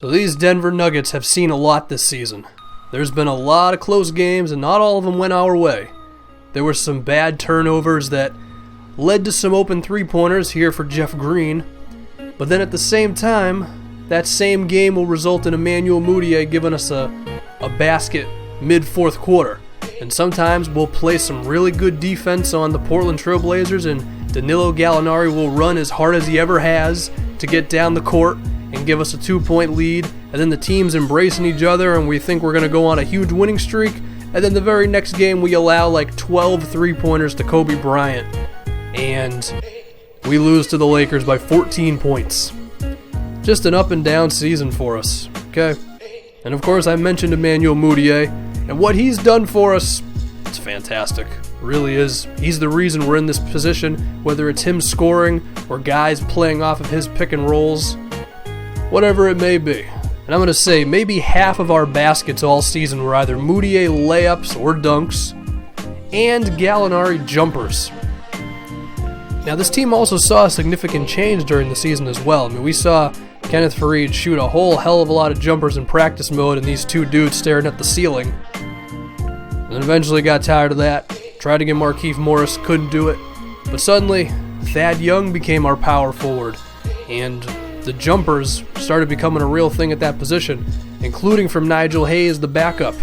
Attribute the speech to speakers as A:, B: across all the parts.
A: So these Denver Nuggets have seen a lot this season. There's been a lot of close games and not all of them went our way. There were some bad turnovers that led to some open three-pointers here for Jeff Green. But then at the same time, that same game will result in Emmanuel Mudiay giving us a basket mid-fourth quarter. And sometimes we'll play some really good defense on the Portland Trail Blazers and Danilo Gallinari will run as hard as he ever has to get down the court and give us a 2-point lead, and then the team's embracing each other and we think we're going to go on a huge winning streak, and then the very next game we allow like 12 three-pointers to Kobe Bryant, and we lose to the Lakers by 14 points. Just an up and down season for us, okay? And of course I mentioned Emmanuel Mudiay, and what he's done for us, it's fantastic. Really is. He's the reason we're in this position, whether it's him scoring or guys playing off of his pick and rolls. Whatever it may be. And I'm going to say maybe half of our baskets all season were either Mudiay layups or dunks and Gallinari jumpers. Now this team also saw a significant change during the season as well. I mean, we saw Kenneth Faried shoot a whole hell of a lot of jumpers in practice mode and these two dudes staring at the ceiling. And then eventually got tired of that. Tried to get Markieff Morris, couldn't do it. But suddenly, Thad Young became our power forward. And the jumpers started becoming a real thing at that position, including from Nigel Hayes, the backup.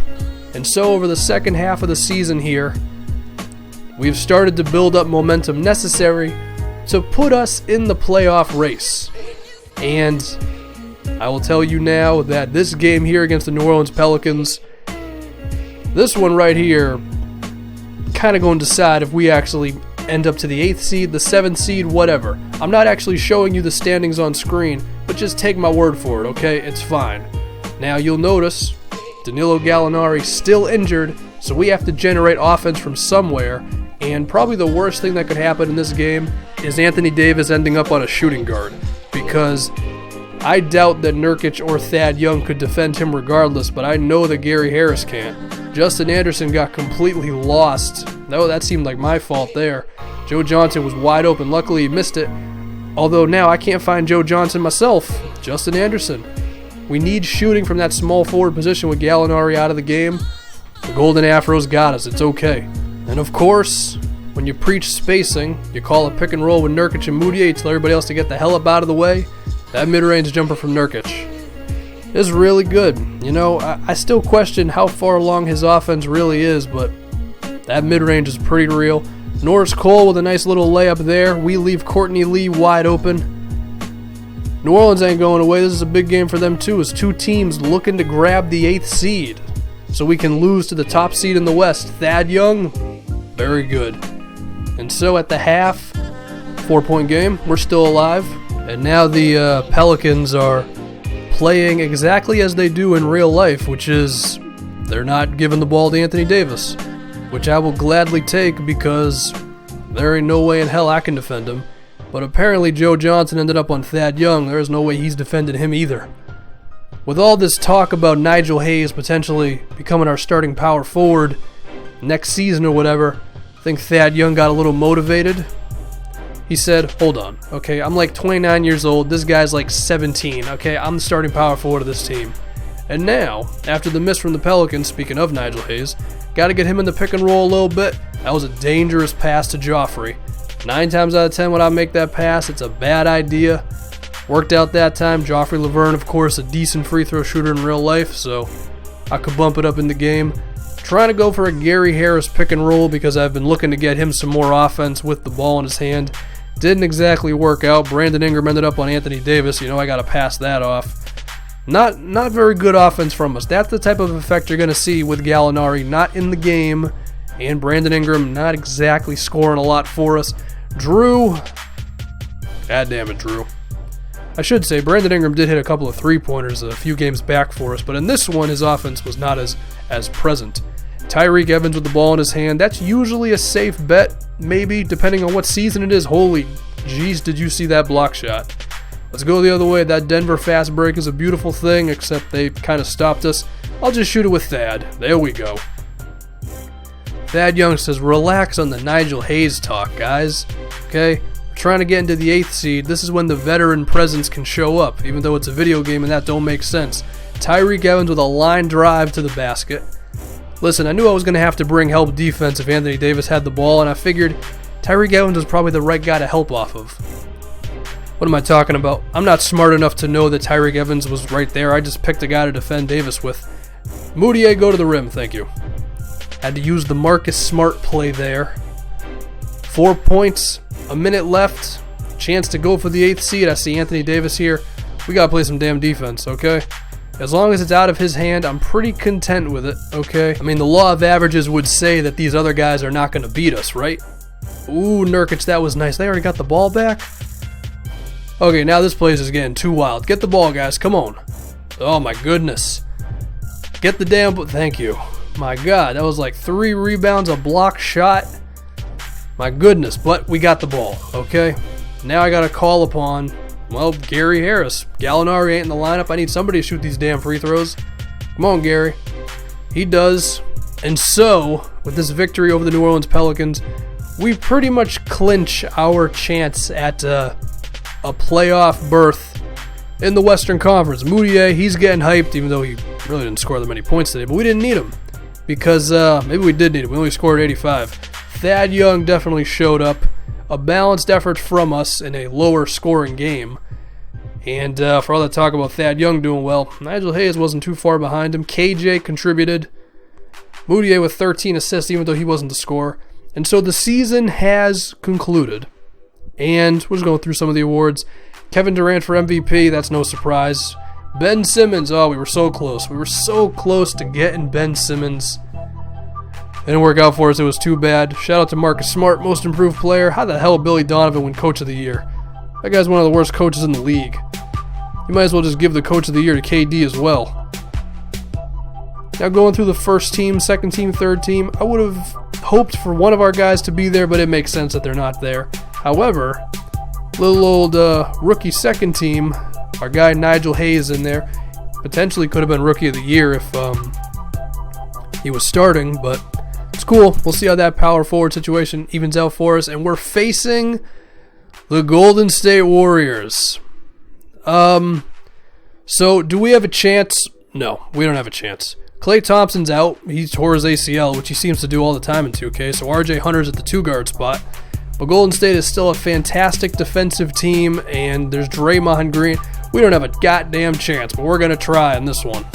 A: And so over the second half of the season here, we've started to build up momentum necessary to put us in the playoff race. And I will tell you now that this game here against the New Orleans Pelicans, this one right here, kind of going to decide if we actually end up to the 8th seed, the 7th seed, whatever. I'm not actually showing you the standings on screen, but just take my word for it, okay? It's fine. Now you'll notice Danilo Gallinari still injured, so we have to generate offense from somewhere, and probably the worst thing that could happen in this game is Anthony Davis ending up on a shooting guard, because I doubt that Nurkic or Thad Young could defend him regardless, but I know that Gary Harris can't. Justin Anderson got completely lost. No, that seemed like my fault there. Joe Johnson was wide open. Luckily, he missed it. Although now I can't find Joe Johnson myself. Justin Anderson. We need shooting from that small forward position with Gallinari out of the game. The Golden Afros got us. It's okay. And of course, when you preach spacing, you call a pick and roll with Nurkic and Mudiay, tell everybody else to get the hell up out of the way. That mid-range jumper from Nurkic is really good. You know, I still question how far along his offense really is, but that mid-range is pretty real. Norris Cole with a nice little layup there. We leave Courtney Lee wide open. New Orleans ain't going away. This is a big game for them too. It's two teams looking to grab the 8th seed so we can lose to the top seed in the West. Thad Young, very good. And so at the half, 4-point game, we're still alive. And now the Pelicans are playing exactly as they do in real life, which is they're not giving the ball to Anthony Davis, which I will gladly take because there ain't no way in hell I can defend him. But apparently Joe Johnson ended up on Thad Young. There's no way he's defended him either. With all this talk about Nigel Hayes potentially becoming our starting power forward next season or whatever, I think Thad Young got a little motivated. He said, hold on, okay, I'm like 29 years old, this guy's like 17, okay, I'm the starting power forward of this team. And now, after the miss from the Pelicans, speaking of Nigel Hayes, got to get him in the pick and roll a little bit. That was a dangerous pass to Joffrey. 9 times out of 10 when I make that pass, it's a bad idea. Worked out that time. Joffrey Laverne, of course, a decent free throw shooter in real life, so I could bump it up in the game. Trying to go for a Gary Harris pick and roll because I've been looking to get him some more offense with the ball in his hand. Didn't exactly work out. Brandon Ingram ended up on Anthony Davis. You know, I got to pass that off. Not very good offense from us. That's the type of effect you're going to see with Gallinari not in the game, and Brandon Ingram not exactly scoring a lot for us. Drew, god damn it, Drew. I should say Brandon Ingram did hit a couple of three-pointers a few games back for us, but in this one his offense was not as present. Tyreek Evans with the ball in his hand, that's usually a safe bet, maybe, depending on what season it is. Holy jeez, did you see that block shot? Let's go the other way. That Denver fast break is a beautiful thing, except they kind of stopped us. I'll just shoot it with Thad. There we go. Thad Young says, relax on the Nigel Hayes talk, guys. Okay? trying to get into the 8th seed, this is when the veteran presence can show up, even though it's a video game and that don't make sense. Tyreek Evans with a line drive to the basket. Listen, I knew I was going to have to bring help defense if Anthony Davis had the ball, and I figured Tyreek Evans was probably the right guy to help off of. What am I talking about? I'm not smart enough to know that Tyreek Evans was right there. I just picked a guy to defend Davis with. Moutier, go to the rim, thank you. Had to use the Marcus Smart play there. 4 points, a minute left, chance to go for the 8th seed. I see Anthony Davis here. We got to play some damn defense, okay? As long as it's out of his hand, I'm pretty content with it, okay? I mean, the law of averages would say that these other guys are not going to beat us, right? Ooh, Nurkic, that was nice. They already got the ball back? Okay, now this place is getting too wild. Get the ball, guys. Come on. Oh, my goodness. Get the damn ball. Thank you. My God, that was like 3 rebounds, a block shot. My goodness, but we got the ball, okay? Now I got to call upon, well, Gary Harris. Gallinari ain't in the lineup. I need somebody to shoot these damn free throws. Come on, Gary. He does. And so, with this victory over the New Orleans Pelicans, we pretty much clinch our chance at a playoff berth in the Western Conference. Moutier, he's getting hyped, even though he really didn't score that many points today, but we didn't need him because maybe we did need him. We only scored 85. Thad Young definitely showed up. A balanced effort from us in a lower scoring game. And for all that talk about Thad Young doing well, Nigel Hayes wasn't too far behind him. KJ contributed. Moutier with 13 assists, even though he wasn't the scorer. And so the season has concluded. And we're just going through some of the awards. Kevin Durant for MVP, that's no surprise. Ben Simmons, oh, we were so close. We were so close to getting Ben Simmons. Didn't work out for us, it was too bad. Shout out to Marcus Smart, most improved player. How the hell Billy Donovan win Coach of the Year? That guy's one of the worst coaches in the league. You might as well just give the Coach of the Year to KD as well. Now going through the first team, second team, third team, I would have hoped for one of our guys to be there, but it makes sense that they're not there. However, little old rookie second team, our guy Nigel Hayes in there, potentially could have been Rookie of the Year if he was starting, but it's cool. We'll see how that power forward situation evens out for us, and we're facing the Golden State Warriors. So do we have a chance? No, we don't have a chance. Klay Thompson's out. He tore his ACL, which he seems to do all the time in 2K, so RJ Hunter's at the 2-guard spot. But Golden State is still a fantastic defensive team, and there's Draymond Green. We don't have a goddamn chance, but we're going to try on this one.